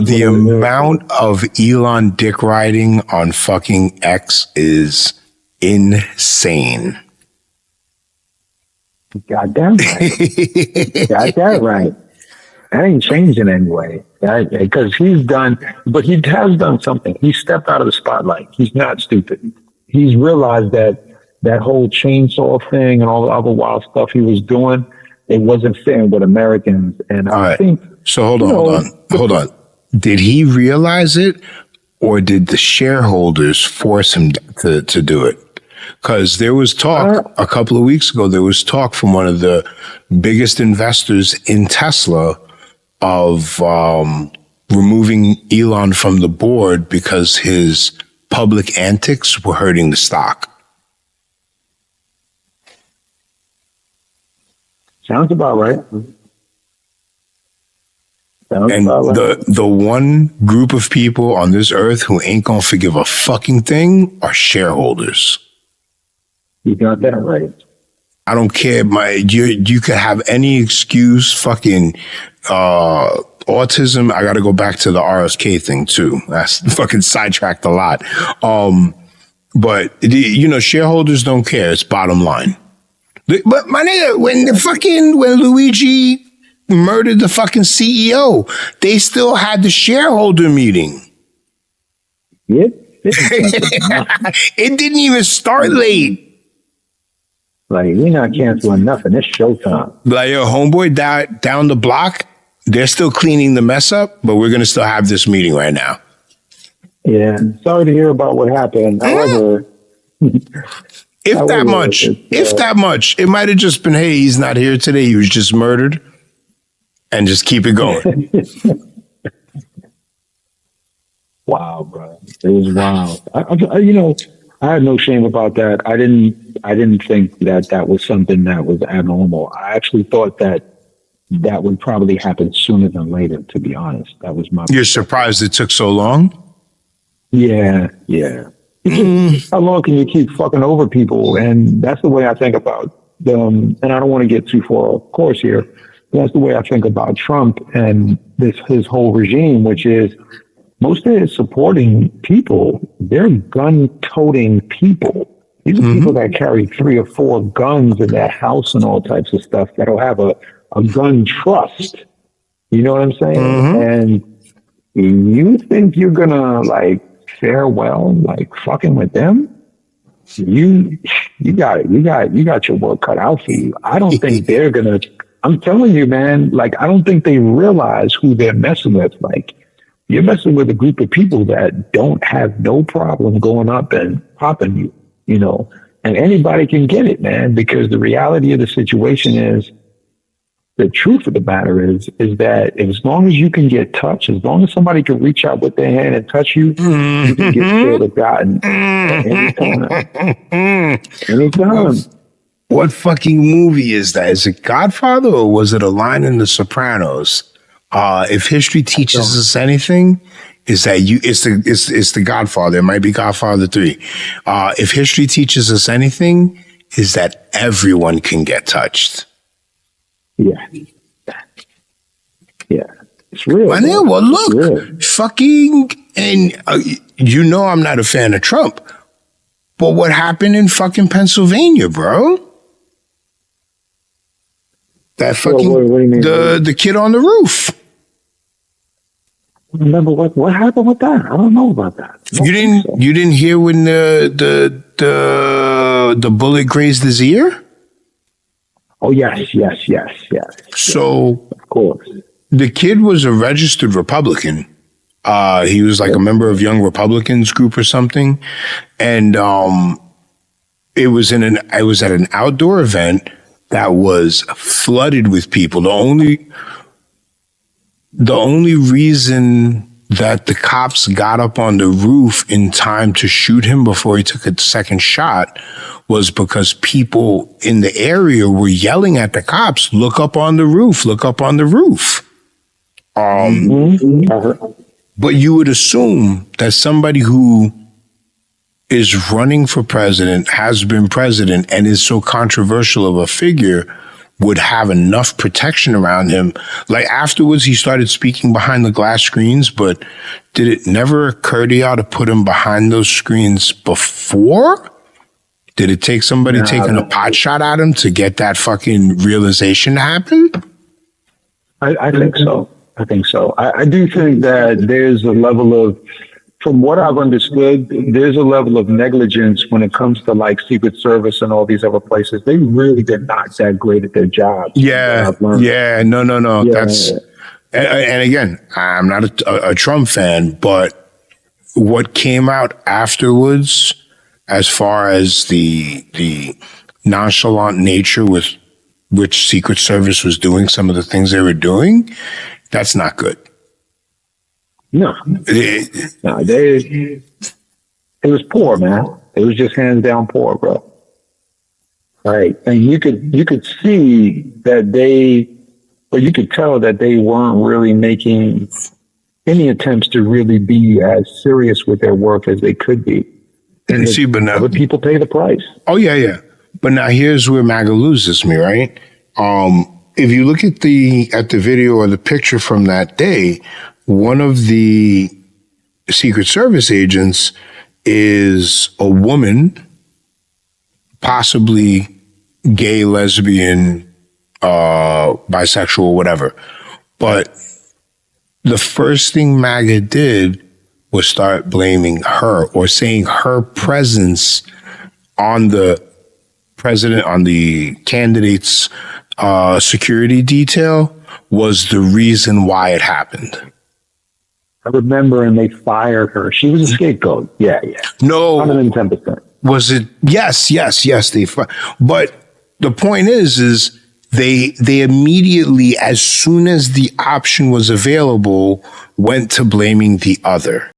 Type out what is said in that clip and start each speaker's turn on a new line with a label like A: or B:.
A: The amount of Elon dick riding on fucking X is insane.
B: Goddamn right. Got that right. That ain't changing anyway. Because he has done something. He stepped out of the spotlight. He's not stupid. He's realized that whole chainsaw thing and all the other wild stuff he was doing, it wasn't fitting with Americans. And I think.
A: So hold on. Did he realize it, or did the shareholders force him to do it? Because there was talk a couple of weeks ago, there was talk from one of the biggest investors in Tesla of removing Elon from the board because his public antics were hurting the stock.
B: Sounds about right.
A: And the one group of people on this earth who ain't gonna forgive a fucking thing are shareholders.
B: You got that right.
A: I don't care. You could have any excuse, fucking autism. I got to go back to the RFK thing too. That's fucking sidetracked a lot. But shareholders don't care. It's bottom line. But my nigga, when Luigi murdered the fucking CEO, they still had the shareholder meeting.
B: Yep.
A: It didn't even start late.
B: Like, we're not canceling nothing. It's showtime.
A: Like, yo, homeboy down the block, they're still cleaning the mess up, but we're going to still have this meeting right now.
B: Yeah. Sorry to hear about what happened. However,
A: if that much, it might have just been, hey, he's not here today. He was just murdered. And just keep it going.
B: Wow, bro. It was wild. I had no shame about that. I didn't think that was something that was abnormal. I actually thought that would probably happen sooner than later, to be honest. That was my...
A: You're surprised it took so long?
B: Yeah. How long can you keep fucking over people? And that's the way I think about them. And I don't want to get too far off course here. That's the way I think about Trump and his whole regime, which is most of his supporting people, they're gun-toting people. These are people that carry 3 or 4 guns in their house and all types of stuff that'll have a gun trust. You know what I'm saying? And you think you're gonna fare well, fucking with them? You got your work cut out for you. I don't think they're gonna. I'm telling you, man, I don't think they realize who they're messing with. You're messing with a group of people that don't have no problem going up and popping you, and anybody can get it, man, because the reality of the situation is, the truth of the matter is that as long as you can get touched, as long as somebody can reach out with their hand and touch you, you can get still to God anytime.
A: What fucking movie is that? Is it Godfather or was it a line in The Sopranos? If history teaches us anything, is that it's the Godfather. It might be Godfather 3. If history teaches us anything, is that everyone can get touched.
B: Yeah. It's real.
A: Well, look, fucking, and I'm not a fan of Trump, but what happened in fucking Pennsylvania, bro? That fucking
B: what do you mean?
A: The kid on the roof.
B: Remember what happened with that? I don't know about that.
A: You didn't hear when the bullet grazed his ear?
B: Oh yes.
A: So
B: of course,
A: the kid was a registered Republican. He was a member of Young Republicans group or something, and it was at an outdoor event that was flooded with people. The only reason that the cops got up on the roof in time to shoot him before he took a second shot was because people in the area were yelling at the cops, look up on the roof, look up on the roof. But you would assume that somebody who is running for president, has been president, and is so controversial of a figure would have enough protection around him. Like afterwards, he started speaking behind the glass screens, but did it never occur to y'all to put him behind those screens before? Did it take somebody taking a pot shot at him to get that fucking realization to happen?
B: I think so. I think so. I do think that there's a level of, from what I've understood, there's a level of negligence when it comes to like Secret Service and all these other places. They really did not that great at their job.
A: Yeah. No.
B: Yeah.
A: That's, and again, I'm not a Trump fan, but what came out afterwards, as far as the nonchalant nature with which Secret Service was doing some of the things they were doing, that's not good.
B: No, it was poor, man. It was just hands down poor, bro. Right, and you could see that you could tell that they weren't really making any attempts to really be as serious with their work as they could be. And
A: see, but now
B: other people pay the price.
A: Oh yeah. But now here's where MAGA loses me, right? If you look at the video or the picture from that day, one of the Secret Service agents is a woman, possibly gay, lesbian, bisexual, whatever. But the first thing MAGA did was start blaming her or saying her presence on the president, on the candidate's security detail was the reason why it happened.
B: I remember, and they fired her. She was a scapegoat. Yeah.
A: No.
B: 110%.
A: Was it? Yes. But the point is they immediately, as soon as the option was available, went to blaming the other.